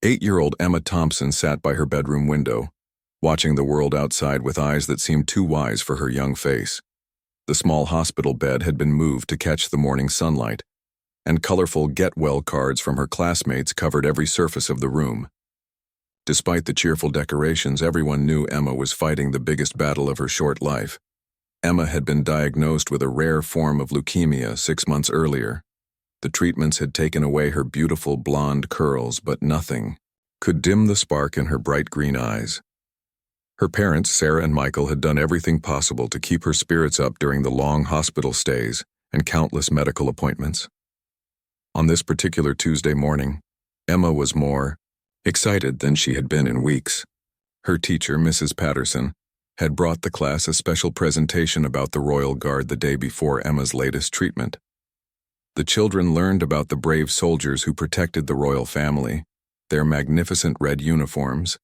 8-year-old Emma Thompson sat by her bedroom window, watching the world outside with eyes that seemed too wise for her young face. The small hospital bed had been moved to catch the morning sunlight, and colorful get-well cards from her classmates covered every surface of the room. Despite the cheerful decorations, everyone knew Emma was fighting the biggest battle of her short life. Emma had been diagnosed with a rare form of leukemia 6 months earlier. The treatments had taken away her beautiful blonde curls, but nothing could dim the spark in her bright green eyes. Her parents, Sarah and Michael, had done everything possible to keep her spirits up during the long hospital stays and countless medical appointments. On this particular Tuesday morning, Emma was more excited than she had been in weeks. Her teacher, Mrs. Patterson, had brought the class a special presentation about the Royal Guard the day before Emma's latest treatment. The children learned about the brave soldiers who protected the royal family, their magnificent red uniforms,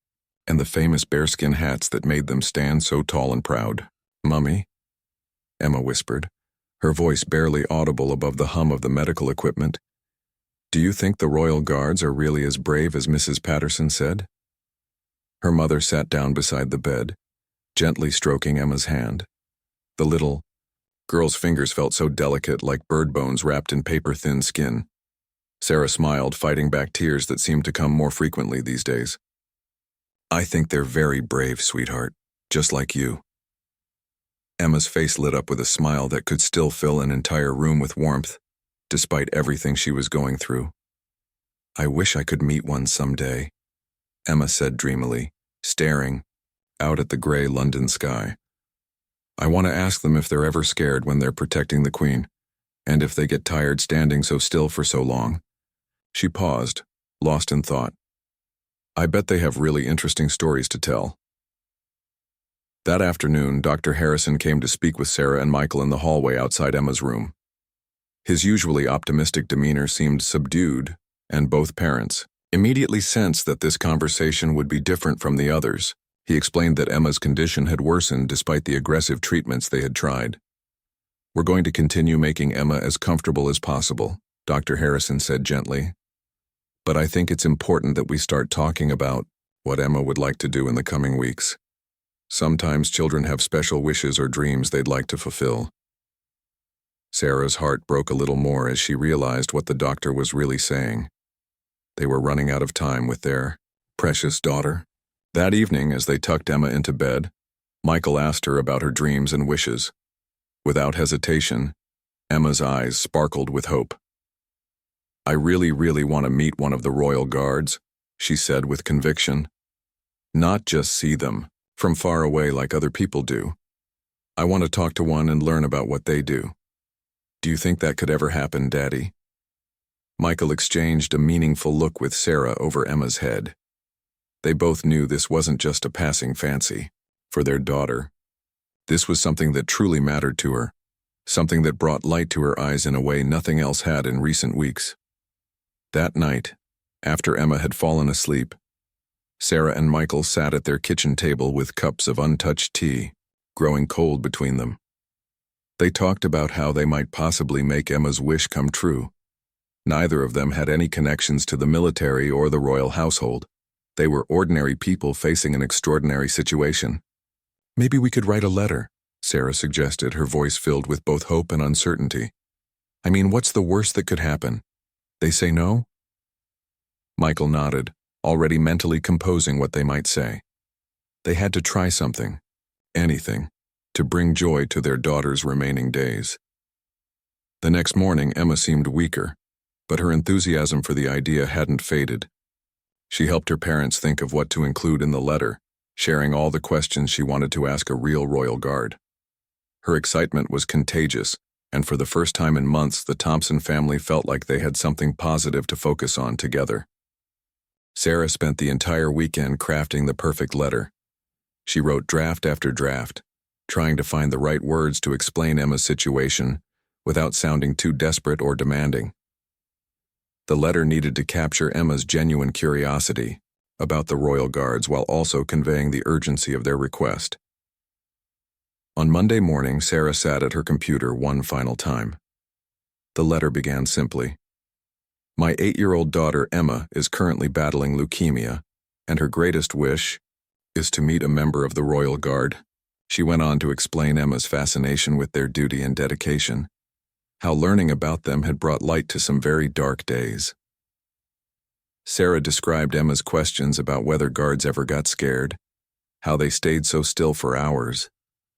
and the famous bearskin hats that made them stand so tall and proud. "Mummy," Emma whispered, her voice barely audible above the hum of the medical equipment, "do you think the Royal Guards are really as brave as Mrs. Patterson said?" Her mother sat down beside the bed, gently stroking Emma's hand. The little girl's fingers felt so delicate, like bird bones wrapped in paper-thin skin. Sarah smiled, fighting back tears that seemed to come more frequently these days. "I think they're very brave, sweetheart, just like you." Emma's face lit up with a smile that could still fill an entire room with warmth, despite everything she was going through. "I wish I could meet one someday," Emma said dreamily, staring out at the gray London sky. "I want to ask them if they're ever scared when they're protecting the Queen, and if they get tired standing so still for so long." She paused, lost in thought. "I bet they have really interesting stories to tell." That afternoon, Dr. Harrison came to speak with Sarah and Michael in the hallway outside Emma's room. His usually optimistic demeanor seemed subdued, and both parents immediately sensed that this conversation would be different from the others. He explained that Emma's condition had worsened despite the aggressive treatments they had tried. "We're going to continue making Emma as comfortable as possible," Dr. Harrison said gently. "But I think it's important that we start talking about what Emma would like to do in the coming weeks. Sometimes children have special wishes or dreams they'd like to fulfill." Sarah's heart broke a little more as she realized what the doctor was really saying. They were running out of time with their precious daughter. That evening, as they tucked Emma into bed, Michael asked her about her dreams and wishes. Without hesitation, Emma's eyes sparkled with hope. "I really want to meet one of the Royal Guards," she said with conviction. "Not just see them from far away like other people do. I want to talk to one and learn about what they do. Do you think that could ever happen, Daddy?" Michael exchanged a meaningful look with Sarah over Emma's head. They both knew this wasn't just a passing fancy for their daughter. This was something that truly mattered to her, something that brought light to her eyes in a way nothing else had in recent weeks. That night, after Emma had fallen asleep, Sarah and Michael sat at their kitchen table with cups of untouched tea, growing cold between them. They talked about how they might possibly make Emma's wish come true. Neither of them had any connections to the military or the royal household. They were ordinary people facing an extraordinary situation. "Maybe we could write a letter," Sarah suggested, her voice filled with both hope and uncertainty. "I mean, what's the worst that could happen? They say no?" Michael nodded, already mentally composing what they might say. They had to try something, anything, to bring joy to their daughter's remaining days. The next morning, Emma seemed weaker, but her enthusiasm for the idea hadn't faded. She helped her parents think of what to include in the letter, sharing all the questions she wanted to ask a real Royal Guard. Her excitement was contagious, and for the first time in months, the Thompson family felt like they had something positive to focus on together. Sarah spent the entire weekend crafting the perfect letter. She wrote draft after draft, trying to find the right words to explain Emma's situation without sounding too desperate or demanding. The letter needed to capture Emma's genuine curiosity about the Royal Guards while also conveying the urgency of their request. On Monday morning, Sarah sat at her computer one final time. The letter began simply. My 8-year-old daughter, Emma, is currently battling leukemia, and her greatest wish is to meet a member of the Royal Guard. She went on to explain Emma's fascination with their duty and dedication, how learning about them had brought light to some very dark days. Sarah described Emma's questions about whether guards ever got scared, how they stayed so still for hours,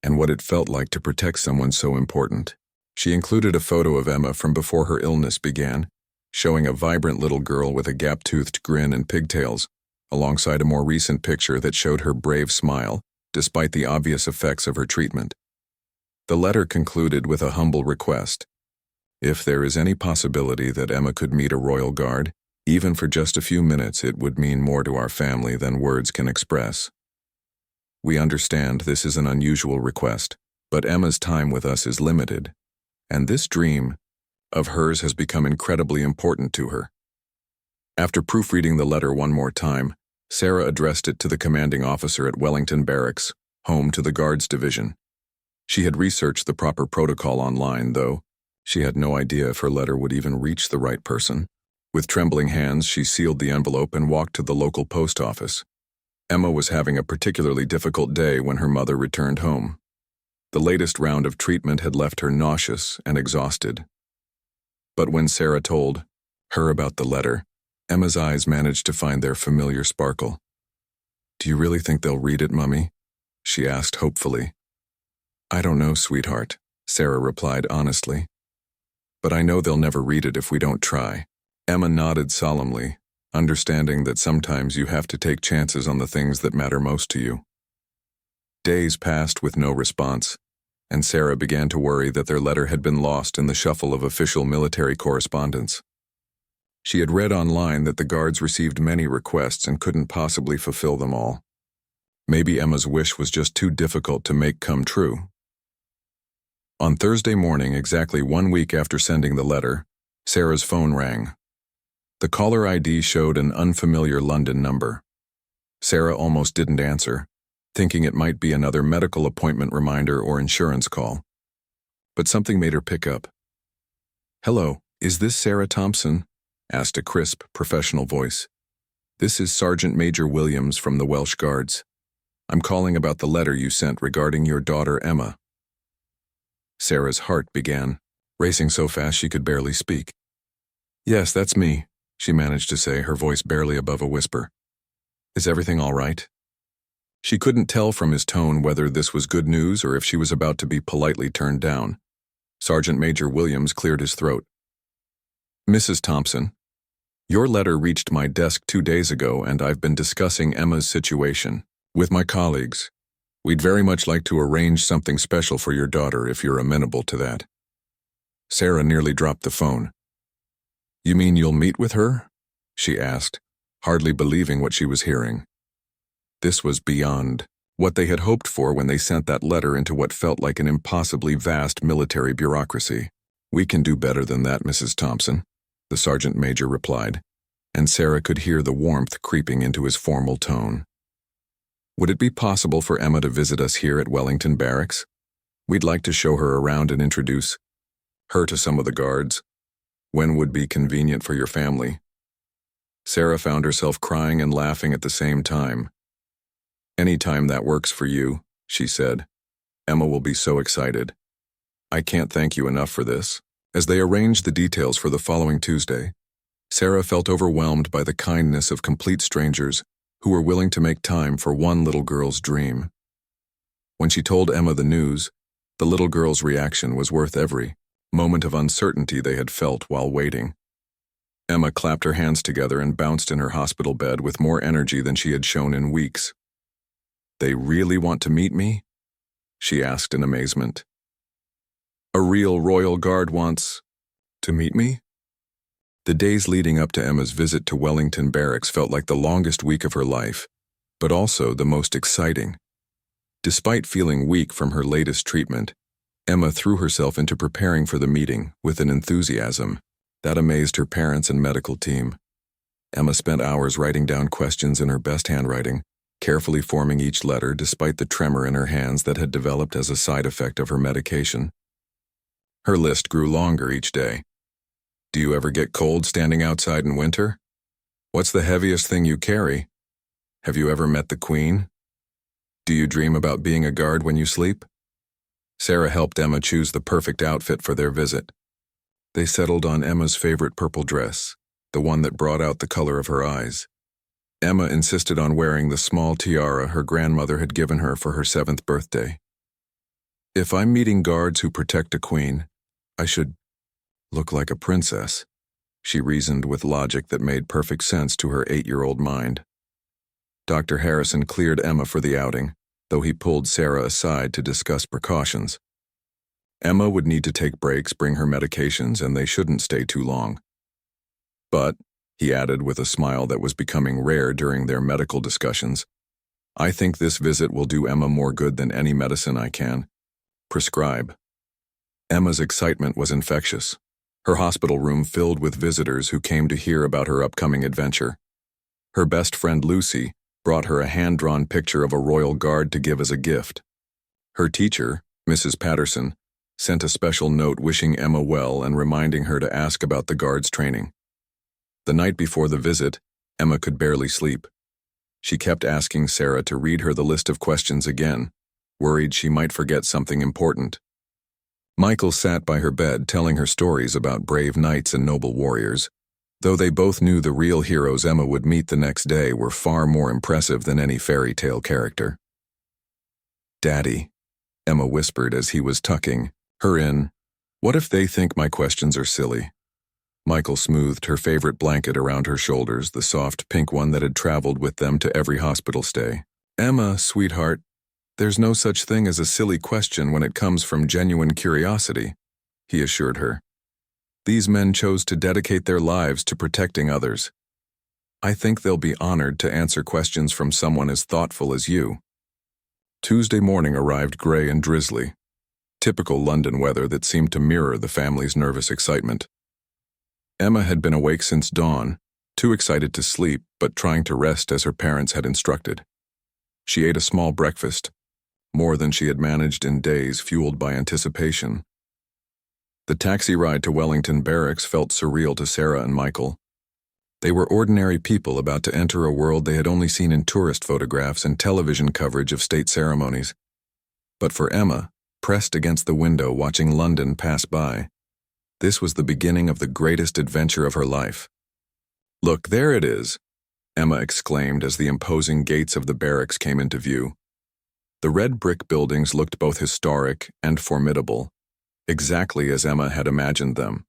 and what it felt like to protect someone so important. She included a photo of Emma from before her illness began, showing a vibrant little girl with a gap-toothed grin and pigtails, alongside a more recent picture that showed her brave smile, despite the obvious effects of her treatment. The letter concluded with a humble request. If there is any possibility that Emma could meet a Royal Guard, even for just a few minutes, it would mean more to our family than words can express. We understand this is an unusual request, but Emma's time with us is limited, and this dream of hers has become incredibly important to her. After proofreading the letter one more time, Sarah addressed it to the commanding officer at Wellington Barracks, home to the Guards Division. She had researched the proper protocol online, though she had no idea if her letter would even reach the right person. With trembling hands, she sealed the envelope and walked to the local post office. Emma was having a particularly difficult day when her mother returned home. The latest round of treatment had left her nauseous and exhausted. But when Sarah told her about the letter, Emma's eyes managed to find their familiar sparkle. "Do you really think they'll read it, Mummy?" she asked hopefully. "I don't know, sweetheart," Sarah replied honestly. "But I know they'll never read it if we don't try." Emma nodded solemnly, understanding that sometimes you have to take chances on the things that matter most to you. Days passed with no response, and Sarah began to worry that their letter had been lost in the shuffle of official military correspondence. She had read online that the guards received many requests and couldn't possibly fulfill them all. Maybe Emma's wish was just too difficult to make come true. On Thursday morning, exactly 1 week after sending the letter, Sarah's phone rang. The caller ID showed an unfamiliar London number. Sarah almost didn't answer, thinking it might be another medical appointment reminder or insurance call. But something made her pick up. "Hello, is this Sarah Thompson?" asked a crisp, professional voice. "This is Sergeant Major Williams from the Welsh Guards. I'm calling about the letter you sent regarding your daughter Emma." Sarah's heart began racing so fast she could barely speak. "Yes, that's me," she managed to say, her voice barely above a whisper. "Is everything all right?" She couldn't tell from his tone whether this was good news or if she was about to be politely turned down. Sergeant Major Williams cleared his throat. "Mrs. Thompson, your letter reached my desk 2 days ago, and I've been discussing Emma's situation with my colleagues. We'd very much like to arrange something special for your daughter if you're amenable to that." Sarah nearly dropped the phone. "You mean you'll meet with her?" she asked, hardly believing what she was hearing. This was beyond what they had hoped for when they sent that letter into what felt like an impossibly vast military bureaucracy. "We can do better than that, Mrs. Thompson," the sergeant major replied, and Sarah could hear the warmth creeping into his formal tone. "Would it be possible for Emma to visit us here at Wellington Barracks? We'd like to show her around and introduce her to some of the guards. When would be convenient for your family?" Sarah found herself crying and laughing at the same time. "Any time that works for you," she said. "Emma will be so excited. I can't thank you enough for this." As they arranged the details for the following Tuesday, Sarah felt overwhelmed by the kindness of complete strangers who were willing to make time for one little girl's dream. When she told Emma the news, the little girl's reaction was worth every moment of uncertainty they had felt while waiting. Emma clapped her hands together and bounced in her hospital bed with more energy than she had shown in weeks. "They really want to meet me?" she asked in amazement. "A real Royal Guard wants to meet me?" The days leading up to Emma's visit to Wellington Barracks felt like the longest week of her life, but also the most exciting. Despite feeling weak from her latest treatment, Emma threw herself into preparing for the meeting with an enthusiasm that amazed her parents and medical team. Emma spent hours writing down questions in her best handwriting, carefully forming each letter despite the tremor in her hands that had developed as a side effect of her medication. Her list grew longer each day. Do you ever get cold standing outside in winter? What's the heaviest thing you carry? Have you ever met the Queen? Do you dream about being a guard when you sleep? Sarah helped Emma choose the perfect outfit for their visit. They settled on Emma's favorite purple dress, the one that brought out the color of her eyes. Emma insisted on wearing the small tiara her grandmother had given her for her 7th birthday. If I'm meeting guards who protect a queen, I should look like a princess, she reasoned with logic that made perfect sense to her 8-year-old mind. Dr. Harrison cleared Emma for the outing, though he pulled Sarah aside to discuss precautions. Emma would need to take breaks, bring her medications, and they shouldn't stay too long. But, he added with a smile that was becoming rare during their medical discussions, I think this visit will do Emma more good than any medicine I can prescribe. Emma's excitement was infectious, her hospital room filled with visitors who came to hear about her upcoming adventure. Her best friend Lucy brought her a hand-drawn picture of a royal guard to give as a gift. Her teacher, Mrs. Patterson, sent a special note wishing Emma well and reminding her to ask about the guard's training. The night before the visit, Emma could barely sleep. She kept asking Sarah to read her the list of questions again, worried she might forget something important. Michael sat by her bed telling her stories about brave knights and noble warriors, though they both knew the real heroes Emma would meet the next day were far more impressive than any fairy tale character. "Daddy," Emma whispered as he was tucking her in, "what if they think my questions are silly?" Michael smoothed her favorite blanket around her shoulders, the soft pink one that had traveled with them to every hospital stay. "Emma, sweetheart, there's no such thing as a silly question when it comes from genuine curiosity," he assured her. "These men chose to dedicate their lives to protecting others. I think they'll be honored to answer questions from someone as thoughtful as you." Tuesday morning arrived gray and drizzly, typical London weather that seemed to mirror the family's nervous excitement. Emma had been awake since dawn, too excited to sleep but trying to rest as her parents had instructed. She ate a small breakfast, more than she had managed in days, fueled by anticipation. The taxi ride to Wellington Barracks felt surreal to Sarah and Michael. They were ordinary people about to enter a world they had only seen in tourist photographs and television coverage of state ceremonies. But for Emma, pressed against the window watching London pass by, this was the beginning of the greatest adventure of her life. "Look, there it is," Emma exclaimed as the imposing gates of the barracks came into view. The red brick buildings looked both historic and formidable, exactly as Emma had imagined them.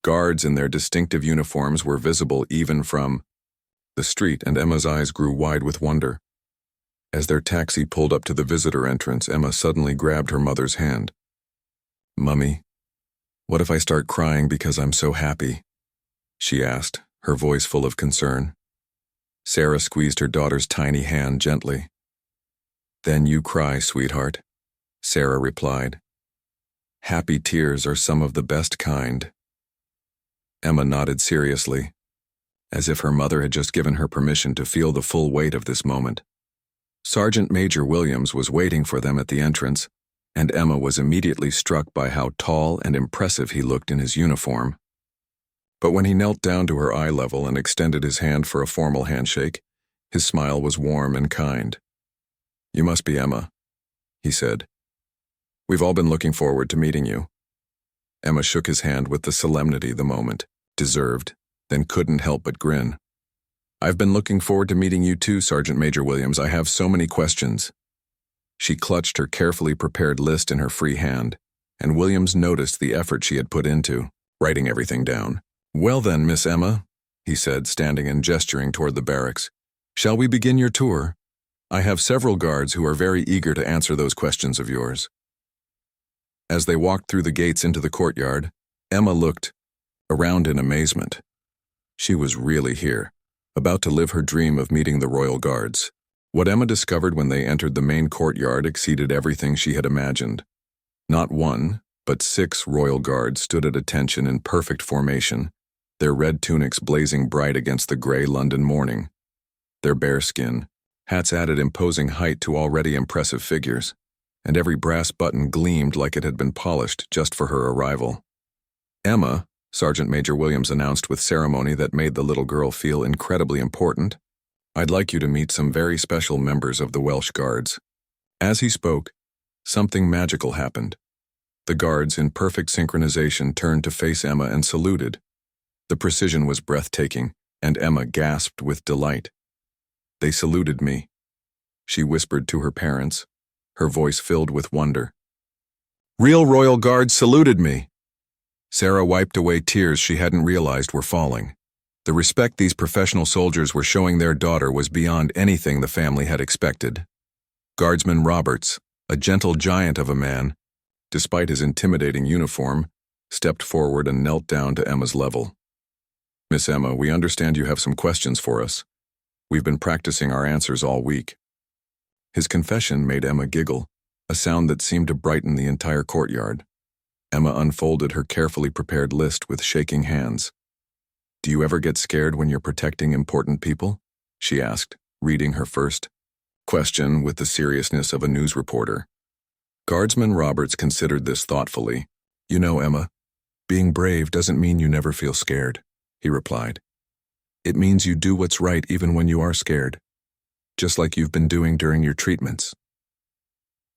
Guards in their distinctive uniforms were visible even from the street, and Emma's eyes grew wide with wonder. As their taxi pulled up to the visitor entrance, Emma suddenly grabbed her mother's hand. "Mummy, what if I start crying because I'm so happy?" she asked, her voice full of concern. Sarah squeezed her daughter's tiny hand gently. "Then you cry, sweetheart," Sarah replied. "Happy tears are some of the best kind." Emma nodded seriously, as if her mother had just given her permission to feel the full weight of this moment. Sergeant Major Williams was waiting for them at the entrance, and Emma was immediately struck by how tall and impressive he looked in his uniform. But when he knelt down to her eye level and extended his hand for a formal handshake, his smile was warm and kind. "You must be Emma," he said. "We've all been looking forward to meeting you." Emma shook his hand with the solemnity the moment deserved, then couldn't help but grin. "I've been looking forward to meeting you too, Sergeant Major Williams. I have so many questions." She clutched her carefully prepared list in her free hand, and Williams noticed the effort she had put into writing everything down. "Well then, Miss Emma," he said, standing and gesturing toward the barracks, "shall we begin your tour? I have several guards who are very eager to answer those questions of yours." As they walked through the gates into the courtyard, Emma looked around in amazement. She was really here, about to live her dream of meeting the royal guards. What Emma discovered when they entered the main courtyard exceeded everything she had imagined. Not one, but 6 royal guards stood at attention in perfect formation, their red tunics blazing bright against the gray London morning. Their bare skin, hats added imposing height to already impressive figures, and every brass button gleamed like it had been polished just for her arrival. Emma, Sergeant Major Williams announced with ceremony that made the little girl feel incredibly important. "I'd like you to meet some very special members of the Welsh Guards." As he spoke, something magical happened. The guards, in perfect synchronization, turned to face Emma and saluted. The precision was breathtaking, and Emma gasped with delight. "They saluted me," she whispered to her parents, her voice filled with wonder. "Real Royal Guards saluted me." Sarah wiped away tears she hadn't realized were falling. The respect these professional soldiers were showing their daughter was beyond anything the family had expected. Guardsman Roberts, a gentle giant of a man, despite his intimidating uniform, stepped forward and knelt down to Emma's level. "Miss Emma, we understand you have some questions for us. We've been practicing our answers all week." His confession made Emma giggle, a sound that seemed to brighten the entire courtyard. Emma unfolded her carefully prepared list with shaking hands. "Do you ever get scared when you're protecting important people?" she asked, reading her first question with the seriousness of a news reporter. Guardsman Roberts considered this thoughtfully. "You know, Emma, being brave doesn't mean you never feel scared," he replied. "It means you do what's right even when you are scared, just like you've been doing during your treatments."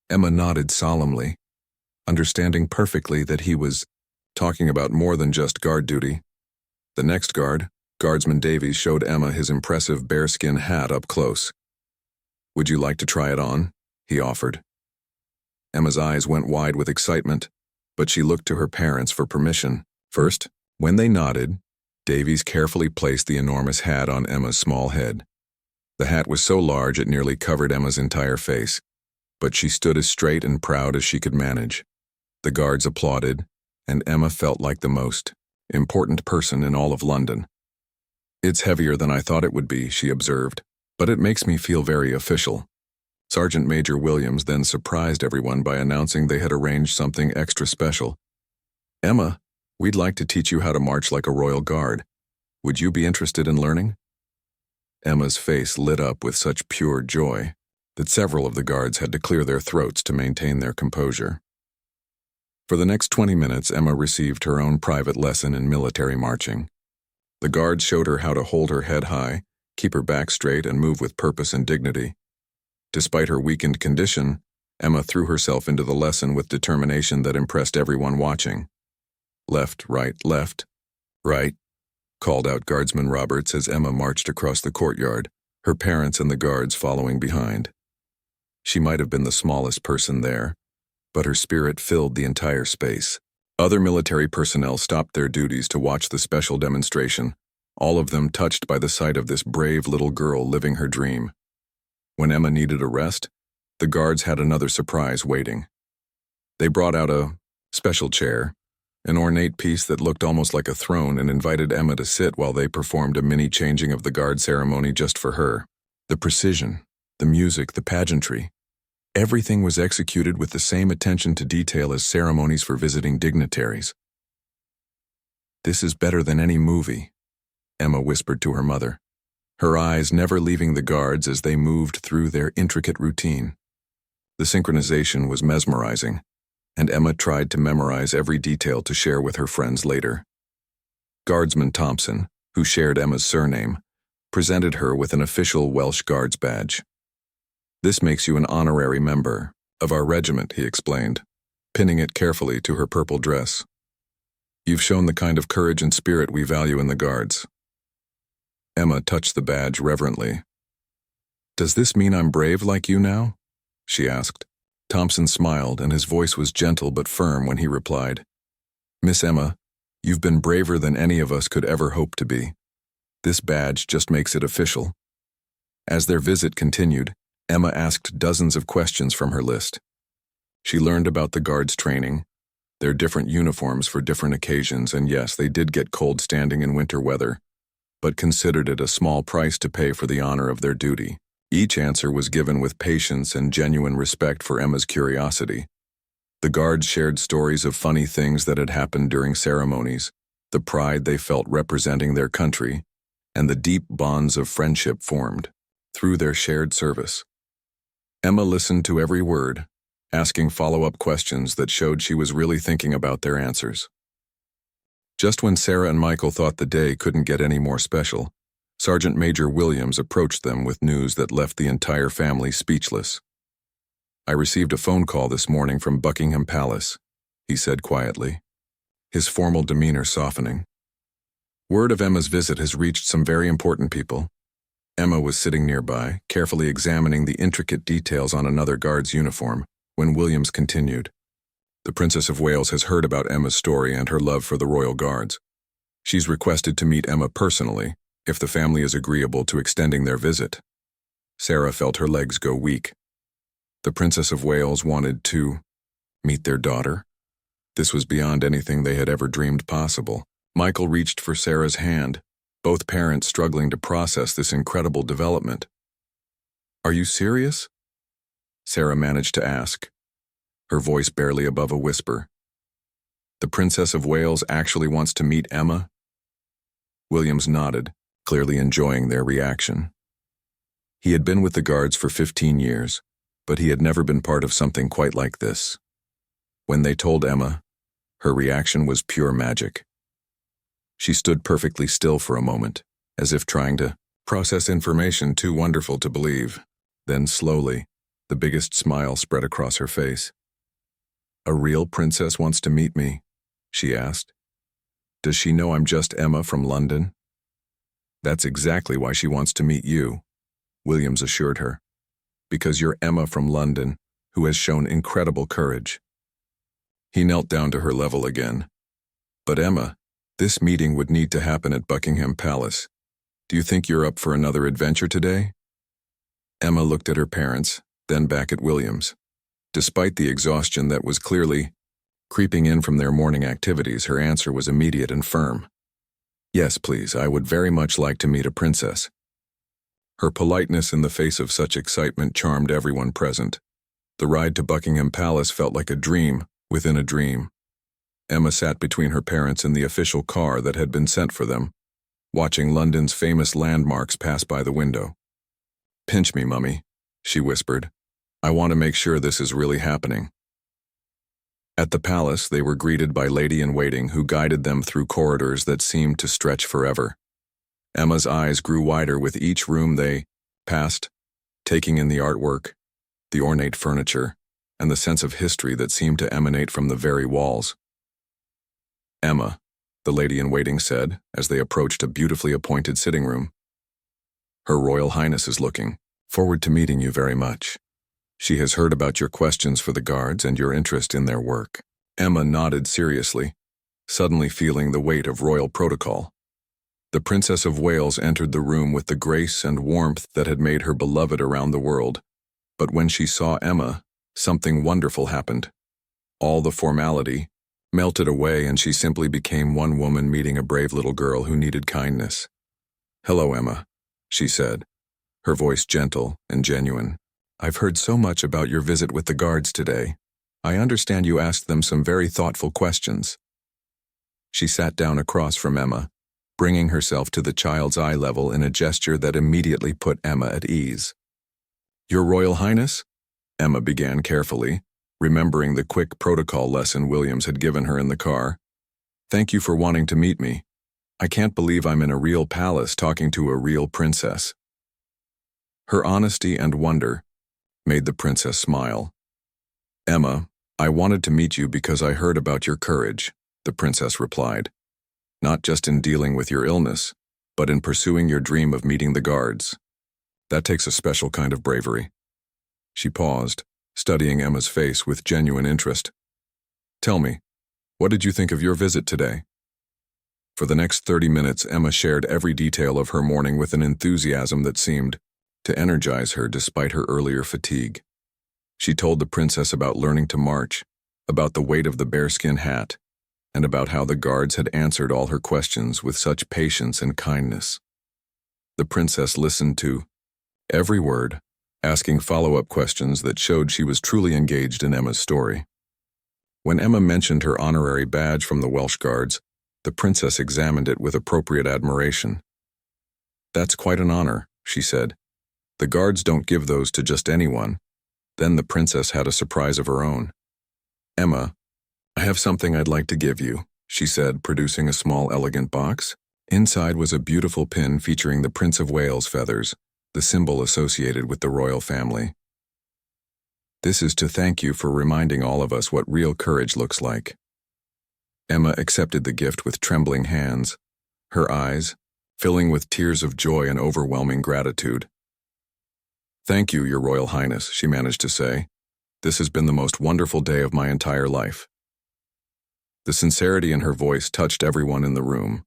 Emma nodded solemnly, understanding perfectly that he was talking about more than just guard duty. The next guard, Guardsman Davies, showed Emma his impressive bearskin hat up close. "Would you like to try it on?" he offered. Emma's eyes went wide with excitement, but she looked to her parents for permission. First, when they nodded, Davies carefully placed the enormous hat on Emma's small head. The hat was so large it nearly covered Emma's entire face, but she stood as straight and proud as she could manage. The guards applauded, and Emma felt like the most important person in all of London. "It's heavier than I thought it would be," she observed, "but it makes me feel very official." Sergeant Major Williams then surprised everyone by announcing they had arranged something extra special. "Emma, we'd like to teach you how to march like a Royal Guard. Would you be interested in learning?" Emma's face lit up with such pure joy that several of the guards had to clear their throats to maintain their composure. For the next 20 minutes, Emma received her own private lesson in military marching. The guards showed her how to hold her head high, keep her back straight, and move with purpose and dignity. Despite her weakened condition, Emma threw herself into the lesson with determination that impressed everyone watching. "Left, right, right," called out Guardsman Roberts as Emma marched across the courtyard, her parents and the guards following behind. She might have been the smallest person there, but her spirit filled the entire space. Other military personnel stopped their duties to watch the special demonstration, all of them touched by the sight of this brave little girl living her dream. When Emma needed a rest, the guards had another surprise waiting. They brought out a special chair, an ornate piece that looked almost like a throne, and invited Emma to sit while they performed a mini changing of the guard ceremony just for her. The precision, the music, the pageantry, everything was executed with the same attention to detail as ceremonies for visiting dignitaries. "This is better than any movie," Emma whispered to her mother, her eyes never leaving the guards as they moved through their intricate routine. The synchronization was mesmerizing, and Emma tried to memorize every detail to share with her friends later. Guardsman Thompson, who shared Emma's surname, presented her with an official Welsh Guards badge. "This makes you an honorary member of our regiment," he explained, pinning it carefully to her purple dress. "You've shown the kind of courage and spirit we value in the Guards." Emma touched the badge reverently. "Does this mean I'm brave like you now?" she asked. Thompson smiled, and his voice was gentle but firm when he replied, "Miss Emma, you've been braver than any of us could ever hope to be. This badge just makes it official." As their visit continued, Emma asked dozens of questions from her list. She learned about the Guards' training, their different uniforms for different occasions, and yes, they did get cold standing in winter weather, but considered it a small price to pay for the honor of their duty. Each answer was given with patience and genuine respect for Emma's curiosity. The Guards shared stories of funny things that had happened during ceremonies, the pride they felt representing their country, and the deep bonds of friendship formed through their shared service. Emma listened to every word, asking follow-up questions that showed she was really thinking about their answers. Just when Sarah and Michael thought the day couldn't get any more special, Sergeant Major Williams approached them with news that left the entire family speechless. "I received a phone call this morning from Buckingham Palace," he said quietly, his formal demeanor softening. "Word of Emma's visit has reached some very important people." Emma was sitting nearby, carefully examining the intricate details on another guard's uniform, when Williams continued. "The Princess of Wales has heard about Emma's story and her love for the Royal Guards. She's requested to meet Emma personally, if the family is agreeable to extending their visit." Sarah felt her legs go weak. The Princess of Wales wanted to meet their daughter? This was beyond anything they had ever dreamed possible. Michael reached for Sarah's hand, both parents struggling to process this incredible development. "Are you serious?" Sarah managed to ask, her voice barely above a whisper. "The Princess of Wales actually wants to meet Emma?" Williams nodded, clearly enjoying their reaction. He had been with the Guards for 15 years, but he had never been part of something quite like this. When they told Emma, her reaction was pure magic. She stood perfectly still for a moment, as if trying to process information too wonderful to believe. Then slowly, the biggest smile spread across her face. "A real princess wants to meet me?" she asked. "Does she know I'm just Emma from London?" "That's exactly why she wants to meet you," Williams assured her. "Because you're Emma from London, who has shown incredible courage." He knelt down to her level again. "But Emma, this meeting would need to happen at Buckingham Palace. Do you think you're up for another adventure today?" Emma looked at her parents, then back at Williams. Despite the exhaustion that was clearly creeping in from their morning activities, her answer was immediate and firm. "Yes, please, I would very much like to meet a princess." Her politeness in the face of such excitement charmed everyone present. The ride to Buckingham Palace felt like a dream within a dream. Emma sat between her parents in the official car that had been sent for them, watching London's famous landmarks pass by the window. "Pinch me, Mummy," she whispered. "I want to make sure this is really happening." At the palace, they were greeted by lady-in-waiting who guided them through corridors that seemed to stretch forever. Emma's eyes grew wider with each room they passed, taking in the artwork, the ornate furniture, and the sense of history that seemed to emanate from the very walls. "Emma," the lady-in-waiting said as they approached a beautifully appointed sitting room. "Her Royal Highness is looking forward to meeting you very much. She has heard about your questions for the Guards and your interest in their work." Emma nodded seriously, suddenly feeling the weight of royal protocol. The Princess of Wales entered the room with the grace and warmth that had made her beloved around the world. But when she saw Emma, something wonderful happened. All the formality melted away and she simply became one woman meeting a brave little girl who needed kindness. "Hello, Emma," she said, her voice gentle and genuine. "I've heard so much about your visit with the Guards today. I understand you asked them some very thoughtful questions." She sat down across from Emma, bringing herself to the child's eye level in a gesture that immediately put Emma at ease. "Your Royal Highness?" Emma began carefully, remembering the quick protocol lesson Williams had given her in the car. "Thank you for wanting to meet me. I can't believe I'm in a real palace talking to a real princess." Her honesty and wonder made the princess smile. "Emma, I wanted to meet you because I heard about your courage," the princess replied. "Not just in dealing with your illness, but in pursuing your dream of meeting the Guards. That takes a special kind of bravery." She paused, studying Emma's face with genuine interest. "Tell me, what did you think of your visit today?" For the next 30 minutes, Emma shared every detail of her morning with an enthusiasm that seemed to energize her despite her earlier fatigue. She told the princess about learning to march, about the weight of the bearskin hat, and about how the Guards had answered all her questions with such patience and kindness. The princess listened to every word, asking follow-up questions that showed she was truly engaged in Emma's story. When Emma mentioned her honorary badge from the Welsh Guards, the princess examined it with appropriate admiration. "That's quite an honor," she said. "The Guards don't give those to just anyone." Then the princess had a surprise of her own. "Emma, I have something I'd like to give you," she said, producing a small, elegant box. Inside was a beautiful pin featuring the Prince of Wales feathers, the symbol associated with the royal family. "This is to thank you for reminding all of us what real courage looks like." Emma accepted the gift with trembling hands, her eyes filling with tears of joy and overwhelming gratitude. "Thank you, Your Royal Highness," she managed to say. "This has been the most wonderful day of my entire life." The sincerity in her voice touched everyone in the room.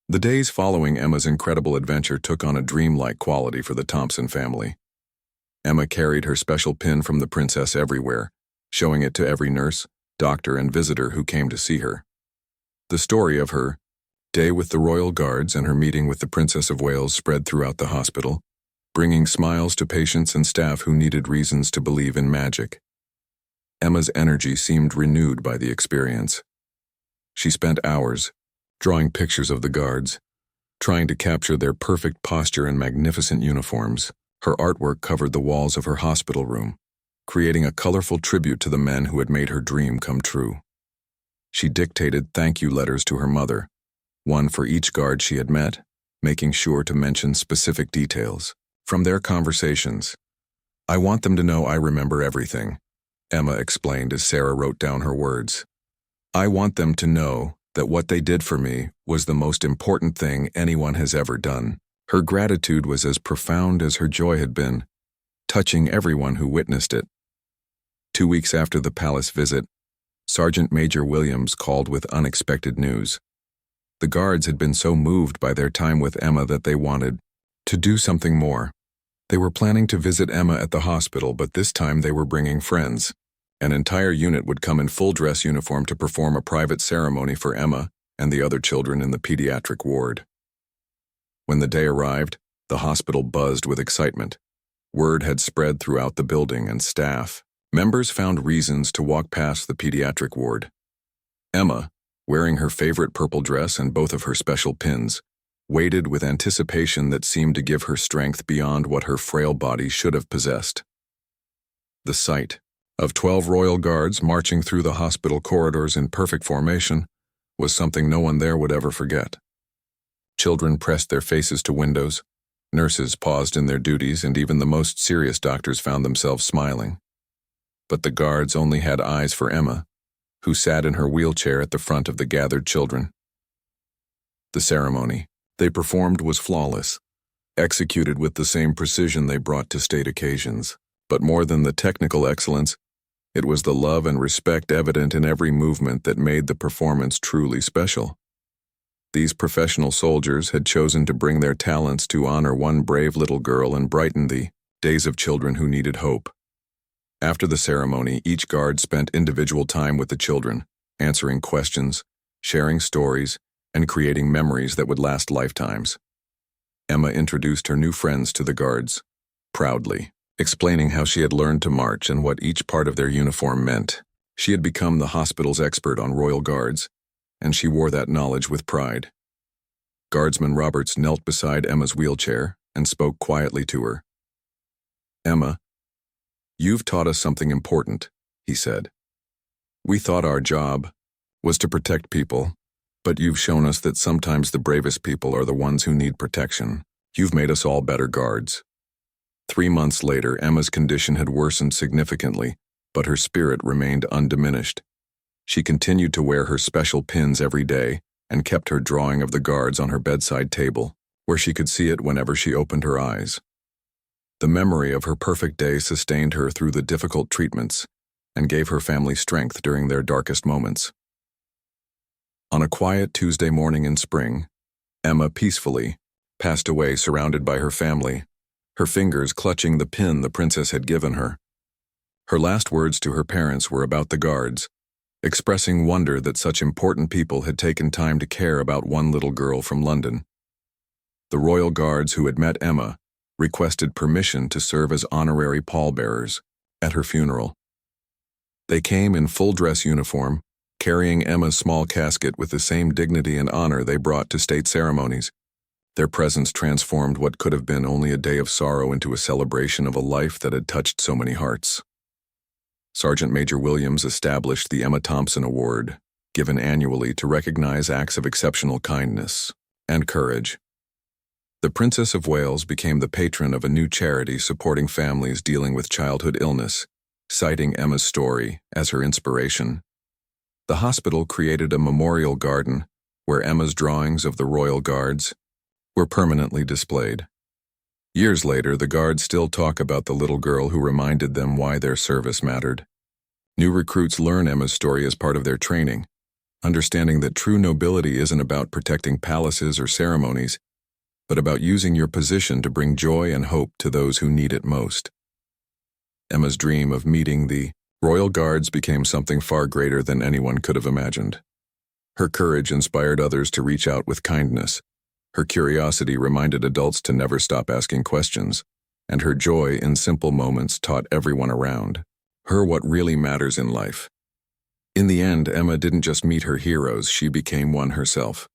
The days following Emma's incredible adventure took on a dreamlike quality for the Thompson family. Emma carried her special pin from the princess everywhere, showing it to every nurse, doctor, and visitor who came to see her. The story of her day with the royal guards and her meeting with the Princess of Wales spread throughout the hospital, bringing smiles to patients and staff who needed reasons to believe in magic. Emma's energy seemed renewed by the experience. She spent hours drawing pictures of the guards, trying to capture their perfect posture and magnificent uniforms. Her artwork covered the walls of her hospital room, creating a colorful tribute to the men who had made her dream come true. She dictated thank you letters to her mother, one for each guard she had met, making sure to mention specific details from their conversations. "I want them to know I remember everything," Emma explained as Sarah wrote down her words. "I want them to know that what they did for me was the most important thing anyone has ever done." Her gratitude was as profound as her joy had been, touching everyone who witnessed it. 2 weeks after the palace visit, Sergeant Major Williams called with unexpected news. The guards had been so moved by their time with Emma that they wanted to do something more. They were planning to visit Emma at the hospital, but this time they were bringing friends. An entire unit would come in full dress uniform to perform a private ceremony for Emma and the other children in the pediatric ward. When the day arrived, the hospital buzzed with excitement. Word had spread throughout the building, and staff members found reasons to walk past the pediatric ward. Emma, wearing her favorite purple dress and both of her special pins, waited with anticipation that seemed to give her strength beyond what her frail body should have possessed. The sight of 12 royal guards marching through the hospital corridors in perfect formation was something no one there would ever forget. Children pressed their faces to windows, nurses paused in their duties, and even the most serious doctors found themselves smiling. But the guards only had eyes for Emma, who sat in her wheelchair at the front of the gathered children. The ceremony they performed was flawless, executed with the same precision they brought to state occasions. But more than the technical excellence, it was the love and respect evident in every movement that made the performance truly special. These professional soldiers had chosen to bring their talents to honor one brave little girl and brighten the days of children who needed hope. After the ceremony, each guard spent individual time with the children, answering questions, sharing stories, and creating memories that would last lifetimes. Emma introduced her new friends to the guards, proudly, explaining how she had learned to march and what each part of their uniform meant. She had become the hospital's expert on royal guards, and she wore that knowledge with pride. Guardsman Roberts knelt beside Emma's wheelchair and spoke quietly to her. "Emma, you've taught us something important," he said. "We thought our job was to protect people, but you've shown us that sometimes the bravest people are the ones who need protection. You've made us all better guards." 3 months later, Emma's condition had worsened significantly, but her spirit remained undiminished. She continued to wear her special pins every day and kept her drawing of the guards on her bedside table, where she could see it whenever she opened her eyes. The memory of her perfect day sustained her through the difficult treatments and gave her family strength during their darkest moments. On a quiet Tuesday morning in spring, Emma peacefully passed away surrounded by her family, her fingers clutching the pin the princess had given her. Her last words to her parents were about the guards, expressing wonder that such important people had taken time to care about one little girl from London. The royal guards who had met Emma requested permission to serve as honorary pallbearers at her funeral. They came in full dress uniform, carrying Emma's small casket with the same dignity and honor they brought to state ceremonies. Their presence transformed what could have been only a day of sorrow into a celebration of a life that had touched so many hearts. Sergeant Major Williams established the Emma Thompson Award, given annually to recognize acts of exceptional kindness and courage. The Princess of Wales became the patron of a new charity supporting families dealing with childhood illness, citing Emma's story as her inspiration. The hospital created a memorial garden where Emma's drawings of the Royal Guards were permanently displayed. Years later, the Guards still talk about the little girl who reminded them why their service mattered. New recruits learn Emma's story as part of their training, understanding that true nobility isn't about protecting palaces or ceremonies, but about using your position to bring joy and hope to those who need it most. Emma's dream of meeting the Royal Guards became something far greater than anyone could have imagined. Her courage inspired others to reach out with kindness. Her curiosity reminded adults to never stop asking questions, and her joy in simple moments taught everyone around her what really matters in life. In the end, Emma didn't just meet her heroes, she became one herself.